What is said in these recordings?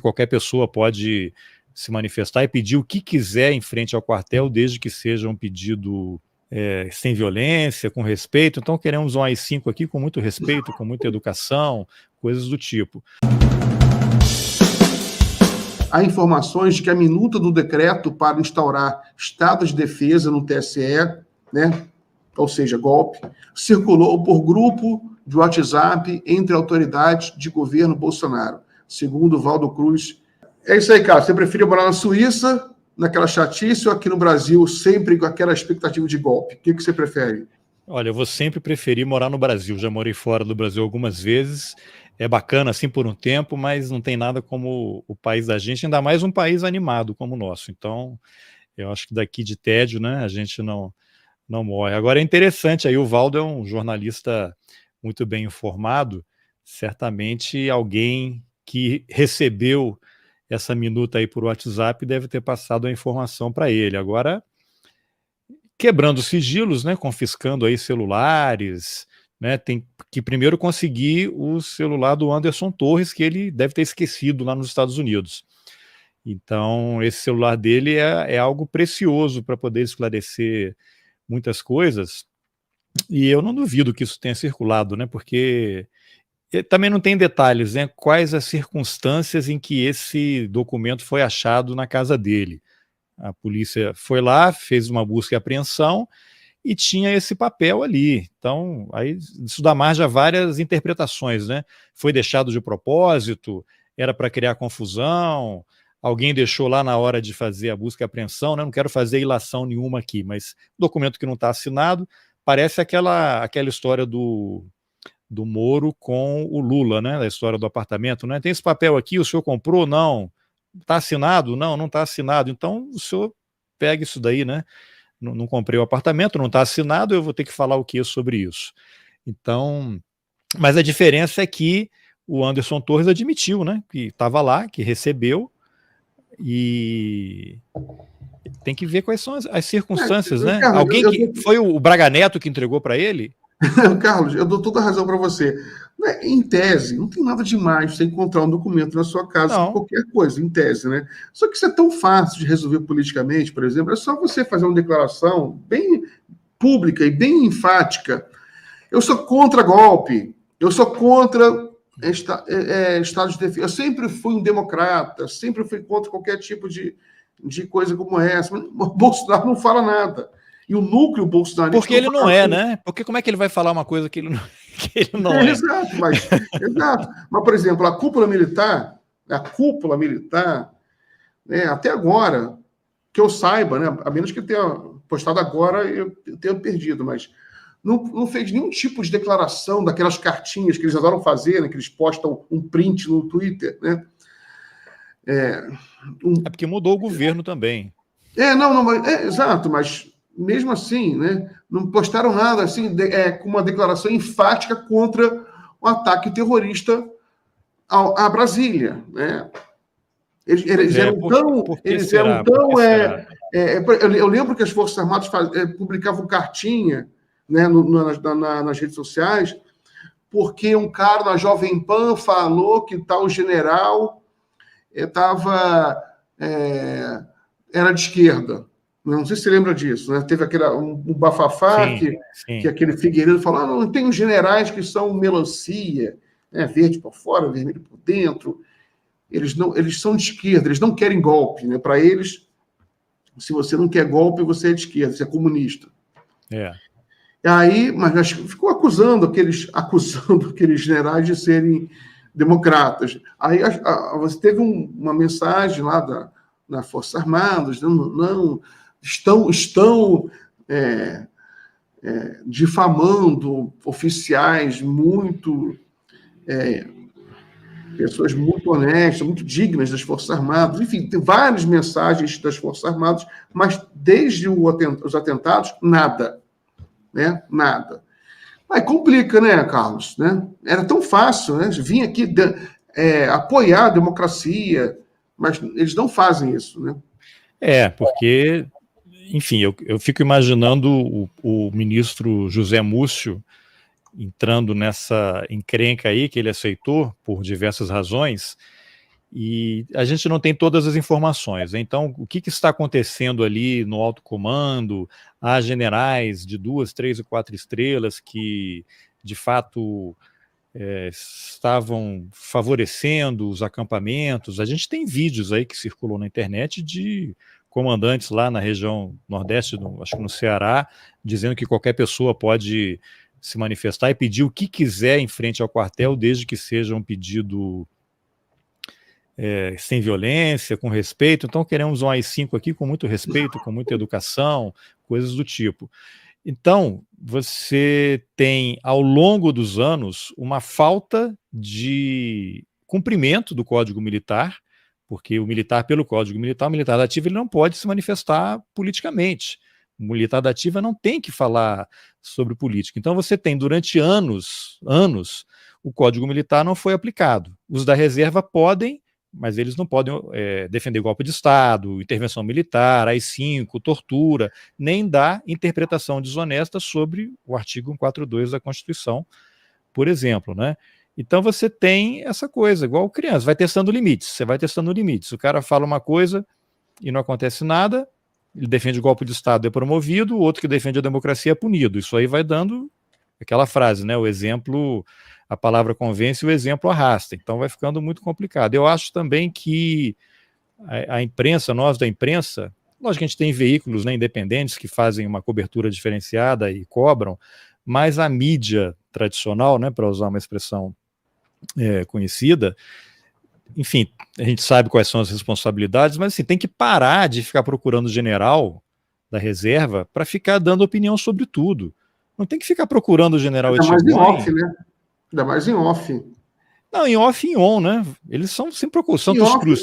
qualquer pessoa pode se manifestar e pedir o que quiser em frente ao quartel, desde que seja um pedido sem violência, com respeito. Então queremos um AI-5 aqui com muito respeito, com muita educação, coisas do tipo. Há informações de que a minuta do decreto para instaurar estado de defesa no TSE, né, ou seja, golpe, circulou por grupo de WhatsApp entre autoridades de governo Bolsonaro, segundo Valdo Cruz. É isso aí, cara. Você preferia morar na Suíça, naquela chatice, ou aqui no Brasil, sempre com aquela expectativa de golpe? O que você prefere? Olha, eu vou sempre preferir morar no Brasil. Já morei fora do Brasil algumas vezes. É bacana, assim, por um tempo, mas não tem nada como o país da gente, ainda mais um país animado como o nosso. Então, eu acho que daqui de tédio, né, a gente não morre. Agora é interessante, aí o Valdo é um jornalista muito bem informado, certamente alguém que recebeu essa minuta aí por WhatsApp deve ter passado a informação para ele. Agora, quebrando sigilos, né, confiscando aí celulares, né, tem que primeiro conseguir o celular do Anderson Torres, que ele deve ter esquecido lá nos Estados Unidos. Então, esse celular dele é algo precioso para poder esclarecer muitas coisas, e eu não duvido que isso tenha circulado, né, porque também não tem detalhes, né, quais as circunstâncias em que esse documento foi achado na casa dele. A polícia foi lá, fez uma busca e apreensão, e tinha esse papel ali. Então, aí isso dá margem a várias interpretações, né? Foi deixado de propósito, era para criar confusão, alguém deixou lá na hora de fazer a busca e apreensão, né? Não quero fazer ilação nenhuma aqui, mas documento que não está assinado, parece aquela história do Moro com o Lula, né? Da história do apartamento, né? Tem esse papel aqui, o senhor comprou? Não. Está assinado? Não, não está assinado. Então, o senhor pega isso daí, né? Não comprei o apartamento, não está assinado, eu vou ter que falar o que sobre isso. Então, mas a diferença é que o Anderson Torres admitiu, né, que estava lá, que recebeu, e tem que ver quais são as circunstâncias, né? Carlos, alguém que foi o Braga Neto que entregou para ele? Carlos, eu dou toda a razão para você. Em tese, não tem nada demais você encontrar um documento na sua casa sobre qualquer coisa, em tese, né? Só que isso é tão fácil de resolver politicamente, por exemplo, é só você fazer uma declaração bem pública e bem enfática. Eu sou contra golpe, eu sou contra estado de defesa. Eu sempre fui um democrata, sempre fui contra qualquer tipo de coisa como essa. Mas o Bolsonaro não fala nada. E o núcleo bolsonarista... Porque ele não é, né? Porque como é que ele vai falar uma coisa que ele não é? Exato, exato. Mas, por exemplo, a cúpula militar, né, até agora, que eu saiba, né, a menos que tenha postado agora, eu tenha perdido, mas não fez nenhum tipo de declaração daquelas cartinhas que eles adoram fazer, né, que eles postam um print no Twitter, né? É porque mudou o governo também. Exato, mas mesmo assim, né, não postaram nada assim, com uma declaração enfática contra o ataque terrorista a Brasília, né? Eles eram tão... Eu lembro que as Forças Armadas publicavam cartinha, né, nas redes sociais, porque um cara na Jovem Pan falou que tal general era de esquerda. Não sei se você lembra disso, né? Teve um bafafá que aquele Figueiredo falou: não, tem uns generais que são melancia, né? Verde por fora, vermelho por dentro. Eles são de esquerda, eles não querem golpe, né? Para eles, se você não quer golpe, você é de esquerda, você é comunista. Aí, mas ficou acusando aqueles generais de serem democratas. Aí você teve uma mensagem lá das Forças Armadas, não estão difamando oficiais pessoas muito honestas, muito dignas das Forças Armadas. Enfim, tem várias mensagens das Forças Armadas, mas desde os atentados, nada. Né? Nada. Aí complica, né, Carlos? Né? Era tão fácil, né? Vir aqui apoiar a democracia, mas eles não fazem isso, né? Porque, enfim, eu fico imaginando o ministro José Múcio entrando nessa encrenca aí que ele aceitou por diversas razões, E a gente não tem todas as informações. Então, o que está acontecendo ali no alto comando? Há generais de 2, 3 e 4 estrelas que, de fato, estavam favorecendo os acampamentos. A gente tem vídeos aí que circulam na internet de comandantes lá na região nordeste, acho que no Ceará, dizendo que qualquer pessoa pode se manifestar e pedir o que quiser em frente ao quartel, desde que seja um pedido sem violência, com respeito. Então queremos um AI-5 aqui com muito respeito, com muita educação, coisas do tipo. Então, você tem, ao longo dos anos, uma falta de cumprimento do Código Militar, porque o militar, pelo Código Militar, o militar da ativa ele não pode se manifestar politicamente. O militar da ativa não tem que falar sobre política. Então, você tem, durante anos, o Código Militar não foi aplicado. Os da reserva podem, mas eles não podem defender golpe de Estado, intervenção militar, AI-5, tortura, nem dar interpretação desonesta sobre o artigo 142 da Constituição, por exemplo, né? Então você tem essa coisa, igual criança, vai testando limites, você vai testando limites. O cara fala uma coisa e não acontece nada, ele defende o golpe de Estado, é promovido, o outro que defende a democracia é punido. Isso aí vai dando aquela frase, né? O exemplo... A palavra convence, o exemplo arrasta. Então vai ficando muito complicado. Eu acho também que a imprensa, nós da imprensa, lógico que a gente tem veículos, né, independentes que fazem uma cobertura diferenciada e cobram, mas a mídia tradicional, né, para usar uma expressão conhecida, enfim, a gente sabe quais são as responsabilidades, mas assim, tem que parar de ficar procurando o general da reserva para ficar dando opinião sobre tudo. Não tem que ficar procurando o general Etchegóin. Ainda mais em off. Não, em off e em on, né? Eles são sempre Santos Cruz.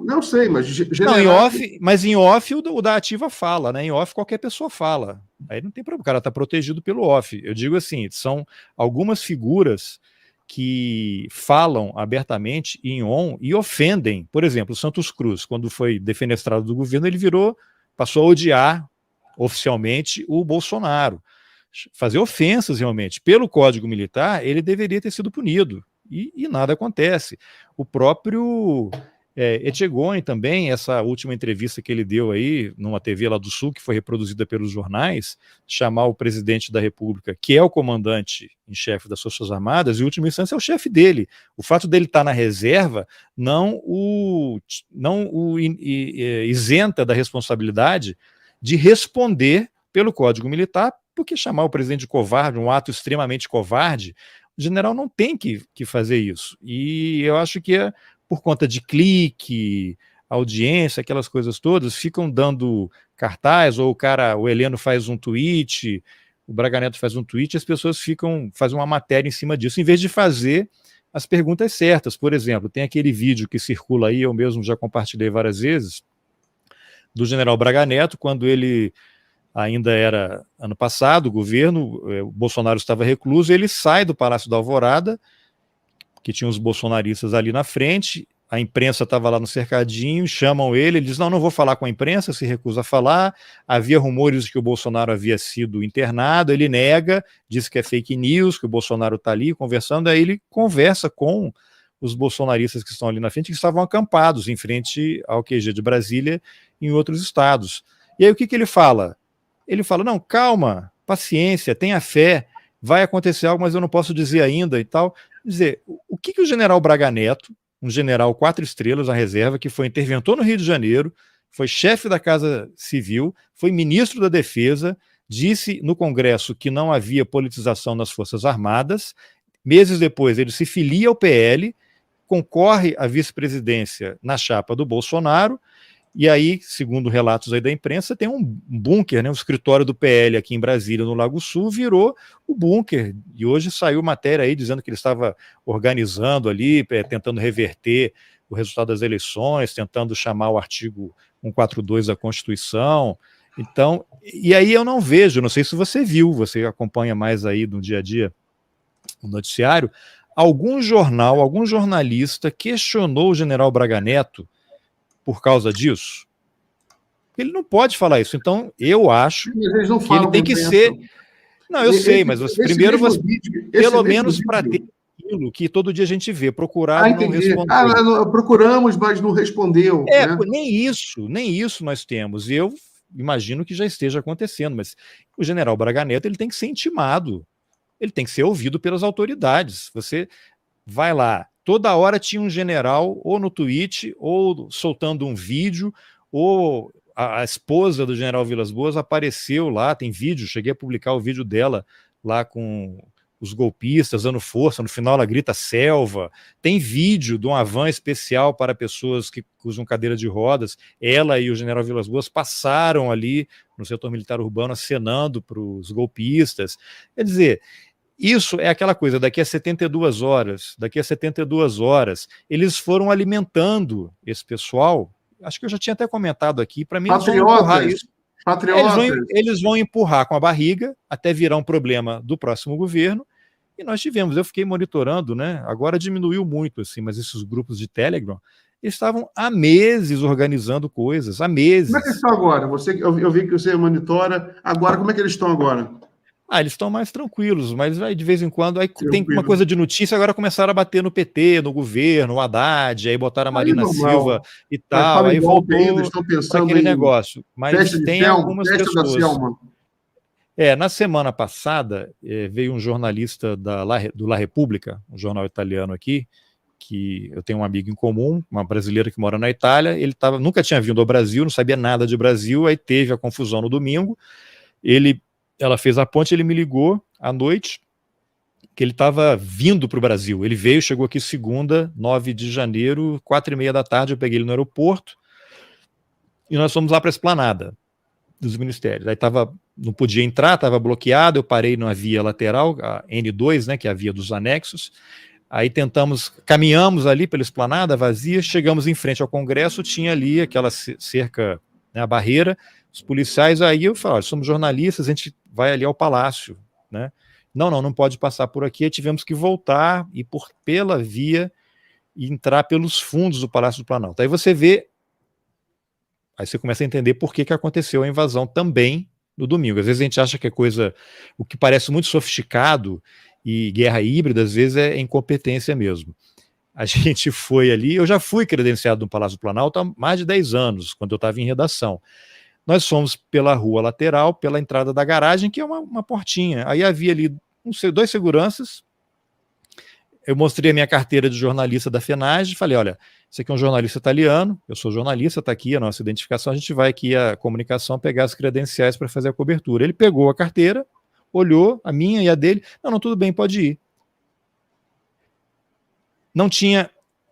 Não sei, mas... Não, em off, mas em off o da ativa fala, né? Em off qualquer pessoa fala. Aí não tem problema, o cara tá protegido pelo off. Eu digo assim, são algumas figuras que falam abertamente em on e ofendem. Por exemplo, o Santos Cruz, quando foi defenestrado do governo, ele passou a odiar oficialmente o Bolsonaro. Fazer ofensas realmente. Pelo Código Militar, ele deveria ter sido punido. E nada acontece. O próprio Etchegóin também, essa última entrevista que ele deu aí, numa TV lá do Sul, que foi reproduzida pelos jornais, chamar o presidente da República, que é o comandante em chefe das Forças Armadas, e, em última instância, é o chefe dele. O fato dele estar na reserva não o isenta da responsabilidade de responder pelo Código Militar, porque chamar o presidente de covarde, um ato extremamente covarde, o general não tem que fazer isso. E eu acho que por conta de clique, audiência, aquelas coisas todas, ficam dando cartaz, ou o Heleno faz um tweet, o Braga Neto faz um tweet, as pessoas fazem uma matéria em cima disso, em vez de fazer as perguntas certas. Por exemplo, tem aquele vídeo que circula aí, eu mesmo já compartilhei várias vezes, do general Braga Neto, quando ele... ainda era ano passado, o governo, o Bolsonaro estava recluso, ele sai do Palácio da Alvorada, que tinha os bolsonaristas ali na frente, a imprensa estava lá no cercadinho, chamam ele diz, não vou falar com a imprensa, se recusa a falar, havia rumores de que o Bolsonaro havia sido internado, ele nega, diz que é fake news, que o Bolsonaro está ali conversando, aí ele conversa com os bolsonaristas que estão ali na frente, que estavam acampados em frente ao QG de Brasília e em outros estados. E aí o que ele fala? Ele fala, não, calma, paciência, tenha fé, vai acontecer algo, mas eu não posso dizer ainda e tal. Quer dizer, o que o general Braga Neto, um general 4 estrelas na reserva, que foi interventor no Rio de Janeiro, foi chefe da Casa Civil, foi ministro da Defesa, disse no Congresso que não havia politização nas Forças Armadas, meses depois ele se filia ao PL, concorre à vice-presidência na chapa do Bolsonaro, e aí, segundo relatos aí da imprensa, tem um bunker, né? O escritório do PL aqui em Brasília, no Lago Sul, virou o bunker. E hoje saiu matéria aí dizendo que ele estava organizando ali, tentando reverter o resultado das eleições, tentando chamar o artigo 142 da Constituição. Então, e aí eu não vejo, não sei se você viu, você acompanha mais aí no dia a dia o noticiário, algum jornal, algum jornalista questionou o general Braga Neto por causa disso. Ele não pode falar isso. Então, eu acho que ele tem que ser... Não, eu sei, mas primeiro você... Pelo menos para ter aquilo que todo dia a gente vê, procurado, não entendi. respondeu. Procuramos, mas não respondeu, né? Nem isso nós temos. Eu imagino que já esteja acontecendo, mas o general Braga Neto ele tem que ser intimado, ele tem que ser ouvido pelas autoridades. Você vai lá, toda hora tinha um general ou no tweet, ou soltando um vídeo, ou a esposa do general Vilas Boas apareceu lá, tem vídeo, cheguei a publicar o vídeo dela lá com os golpistas dando força, no final ela grita selva, tem vídeo de uma van especial para pessoas que usam cadeira de rodas, ela e o general Vilas Boas passaram ali no setor militar urbano acenando para os golpistas, quer dizer, isso é aquela coisa, daqui a 72 horas, eles foram alimentando esse pessoal, acho que eu já tinha até comentado aqui, para mim eles vão empurrar isso. Eles vão empurrar com a barriga até virar um problema do próximo governo, e nós tivemos, eu fiquei monitorando, né? Agora diminuiu muito, assim, mas esses grupos de Telegram, eles estavam há meses organizando coisas, há meses. Como é que eles estão agora? Eu vi que você monitora, agora como é que eles estão agora? Eles estão mais tranquilos, mas de vez em quando aí tem uma coisa de notícia, agora começaram a bater no PT, no governo, o Haddad, aí botaram a Marina Silva e tal, aí voltou para aquele negócio. Mas tem algumas pessoas. Na semana passada, veio um jornalista do La Repubblica, um jornal italiano aqui, que eu tenho um amigo em comum, uma brasileira que mora na Itália, ele nunca tinha vindo ao Brasil, não sabia nada de Brasil, aí teve a confusão no domingo, ela fez a ponte, ele me ligou à noite, que ele estava vindo para o Brasil. Ele veio, chegou aqui segunda, 9 de janeiro, 4h30 da tarde, eu peguei ele no aeroporto, e nós fomos lá para a esplanada dos ministérios. Aí não podia entrar, estava bloqueado, eu parei na via lateral, a N2, né, que é a via dos anexos, aí caminhamos ali pela esplanada vazia, chegamos em frente ao Congresso, tinha ali aquela cerca, né, a barreira, os policiais, aí eu falo, somos jornalistas, a gente vai ali ao palácio, né? Não pode passar por aqui, aí tivemos que voltar e pela via e entrar pelos fundos do Palácio do Planalto. Aí você vê, aí você começa a entender por que aconteceu a invasão também no domingo. Às vezes a gente acha que é o que parece muito sofisticado e guerra híbrida, às vezes é incompetência mesmo. A gente foi ali, eu já fui credenciado no Palácio do Planalto há mais de 10 anos, quando eu estava em redação. Nós fomos pela rua lateral, pela entrada da garagem, que é uma portinha. Aí havia ali 2 seguranças. Eu mostrei a minha carteira de jornalista da FENAGE e falei, olha, esse aqui é um jornalista italiano, eu sou jornalista, está aqui a nossa identificação, a gente vai aqui a comunicação pegar as credenciais para fazer a cobertura. Ele pegou a carteira, olhou a minha e a dele, não, tudo bem, pode ir. Não tinha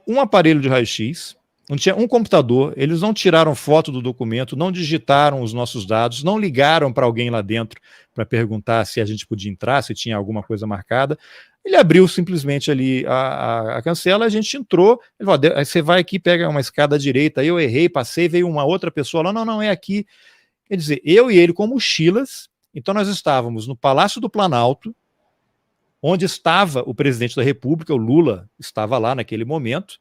um aparelho de raio-x, não tinha um computador, eles não tiraram foto do documento, não digitaram os nossos dados, não ligaram para alguém lá dentro para perguntar se a gente podia entrar, se tinha alguma coisa marcada. Ele abriu simplesmente ali a cancela, a gente entrou, ele falou, aí você vai aqui, pega uma escada à direita, aí eu errei, passei, veio uma outra pessoa lá, não, é aqui. Quer dizer, eu e ele com mochilas, então nós estávamos no Palácio do Planalto, onde estava o presidente da República, o Lula estava lá naquele momento,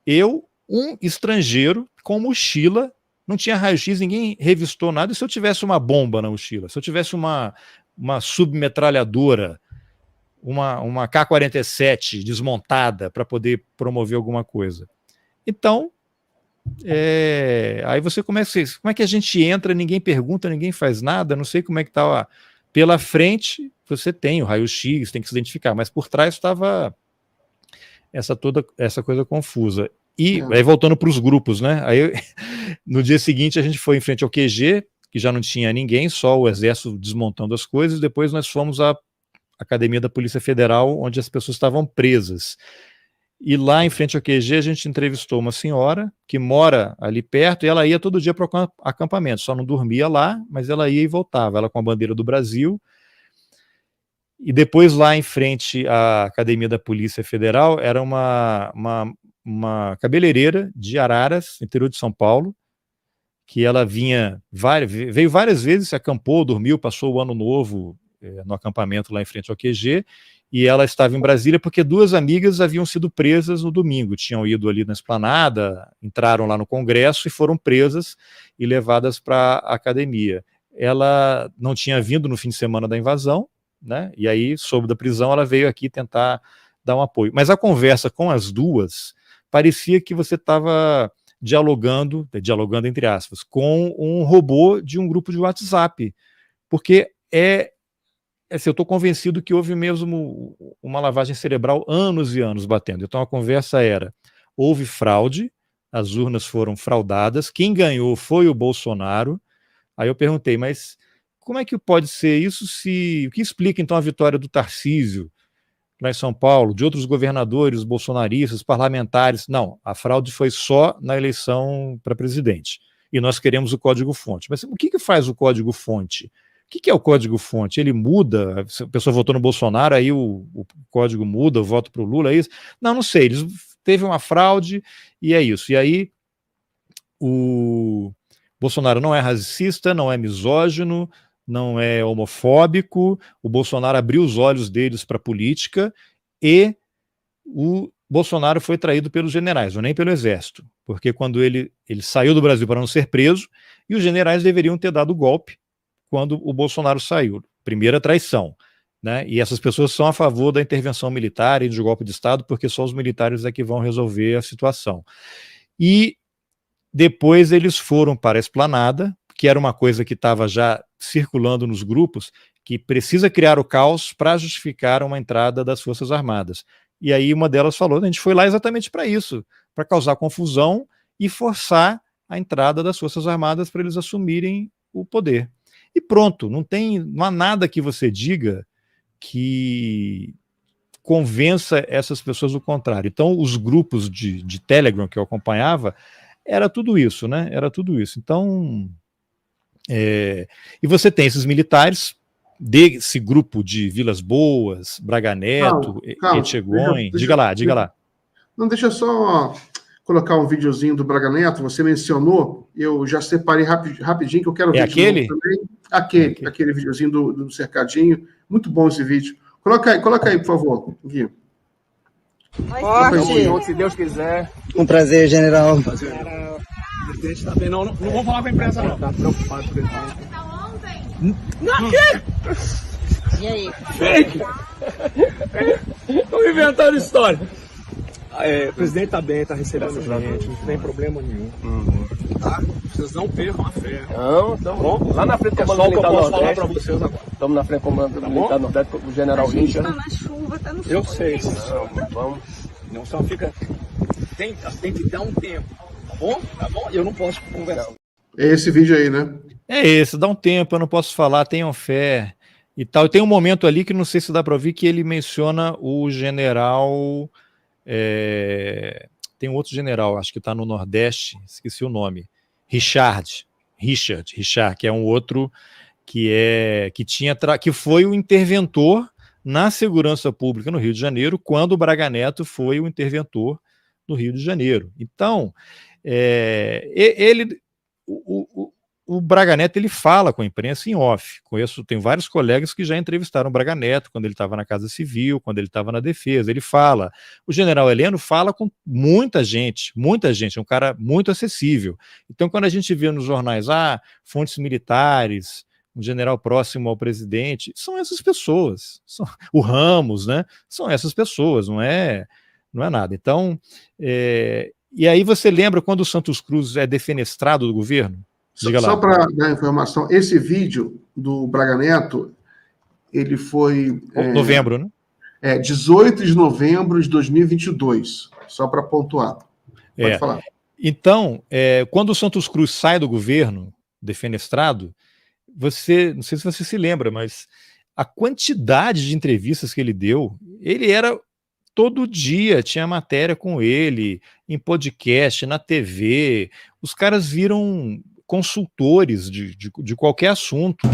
eu, um estrangeiro com mochila, não tinha raio-x, ninguém revistou nada, e se eu tivesse uma bomba na mochila, se eu tivesse uma submetralhadora, uma K-47 desmontada para poder promover alguma coisa. Então, aí você começa, como é que a gente entra, ninguém pergunta, ninguém faz nada, não sei como é que está. Pela frente, você tem o raio-x, tem que se identificar, mas por trás estava essa coisa confusa. E aí voltando para os grupos, né? Aí no dia seguinte a gente foi em frente ao QG, que já não tinha ninguém, só o exército desmontando as coisas, depois nós fomos à Academia da Polícia Federal, onde as pessoas estavam presas. E lá em frente ao QG a gente entrevistou uma senhora que mora ali perto, e ela ia todo dia para o acampamento, só não dormia lá, mas ela ia e voltava, ela com a bandeira do Brasil. E depois lá em frente à Academia da Polícia Federal era uma cabeleireira de Araras, interior de São Paulo, que ela veio várias vezes, acampou, dormiu, passou o ano novo no acampamento lá em frente ao QG, e ela estava em Brasília porque 2 amigas haviam sido presas no domingo, tinham ido ali na esplanada, entraram lá no Congresso e foram presas e levadas para a academia. Ela não tinha vindo no fim de semana da invasão, né? E aí, soube da prisão, ela veio aqui tentar dar um apoio. Mas a conversa com as duas parecia que você estava dialogando entre aspas, com um robô de um grupo de WhatsApp, porque assim, eu estou convencido que houve mesmo uma lavagem cerebral anos e anos batendo. Então a conversa era, houve fraude, as urnas foram fraudadas, quem ganhou foi o Bolsonaro. Aí eu perguntei, mas como é que pode ser isso o que explica então a vitória do Tarcísio lá em São Paulo, de outros governadores, bolsonaristas, parlamentares? Não, a fraude foi só na eleição para presidente. E nós queremos o código-fonte. Mas o que faz o código-fonte? O que é o código-fonte? Ele muda? A pessoa votou no Bolsonaro, aí o código muda, o voto para o Lula, é isso? Não sei. Teve uma fraude e é isso. E aí o Bolsonaro não é racista, não é misógino, não é homofóbico, o Bolsonaro abriu os olhos deles para a política e o Bolsonaro foi traído pelos generais, ou nem pelo exército, porque quando ele saiu do Brasil para não ser preso, e os generais deveriam ter dado o golpe quando o Bolsonaro saiu. Primeira traição. Né? E essas pessoas são a favor da intervenção militar e do golpe de Estado, porque só os militares é que vão resolver a situação. E depois eles foram para a Esplanada, que era uma coisa que estava já circulando nos grupos, que precisa criar o caos para justificar uma entrada das Forças Armadas. E aí uma delas falou, a gente foi lá exatamente para isso, para causar confusão e forçar a entrada das Forças Armadas para eles assumirem o poder. E pronto, não há nada que você diga que convença essas pessoas do contrário. Então, os grupos de Telegram que eu acompanhava, era tudo isso, né? Era tudo isso. Então, e você tem esses militares desse grupo de Vilas Boas, Braga Neto, Etchegóin. Diga lá. Não, deixa eu só colocar um videozinho do Braga Neto, você mencionou, eu já separei rapidinho, que eu quero ver aquele? Também. Aquele videozinho do cercadinho, muito bom esse vídeo. Coloca aí, por favor, Gui. Forte. Se Deus quiser. Um prazer, general. O presidente tá bem, não vou falar com a imprensa, não. Tá preocupado com ele. E aí? Fake! Estão inventando história. O presidente tá bem, tá recebendo gente, não tem problema nenhum. Tá? Vocês não percam a fé. Não, então vamos. Lá na frente do comando militar Nordeste. Falar pra vocês agora. Estamos na frente do comando militar Nordeste, o general Richard. Tá na chuva, tá no sol. Eu sei. Vamos. Não só fica... Tem que dar um tempo. Tá bom? Eu não posso conversar. É esse vídeo aí, né? É esse, dá um tempo, eu não posso falar, tenham fé e tal. E tem um momento ali que não sei se dá para ouvir, que ele menciona o general... tem um outro general, acho que está no Nordeste, esqueci o nome, Richard, que é um outro que foi o interventor na segurança pública no Rio de Janeiro, quando o Braga Neto foi o interventor no Rio de Janeiro. Então, o Braga Neto, ele fala com a imprensa em off. Tenho vários colegas que já entrevistaram o Braga Neto quando ele estava na Casa Civil, quando ele estava na Defesa. Ele fala. O general Heleno fala com muita gente, é um cara muito acessível. Então, quando a gente vê nos jornais, fontes militares, um general próximo ao presidente, são essas pessoas. O Ramos, né? São essas pessoas, não é nada. Então, e aí você lembra quando o Santos Cruz é defenestrado do governo? Só para dar informação, esse vídeo do Braga Neto, ele foi... novembro, né? 18 de novembro de 2022, só para pontuar. Pode falar. Então, quando o Santos Cruz sai do governo, defenestrado, não sei se você se lembra, mas a quantidade de entrevistas que ele deu, ele era... Todo dia tinha matéria com ele, em podcast, na TV, os caras viram... consultores de qualquer assunto.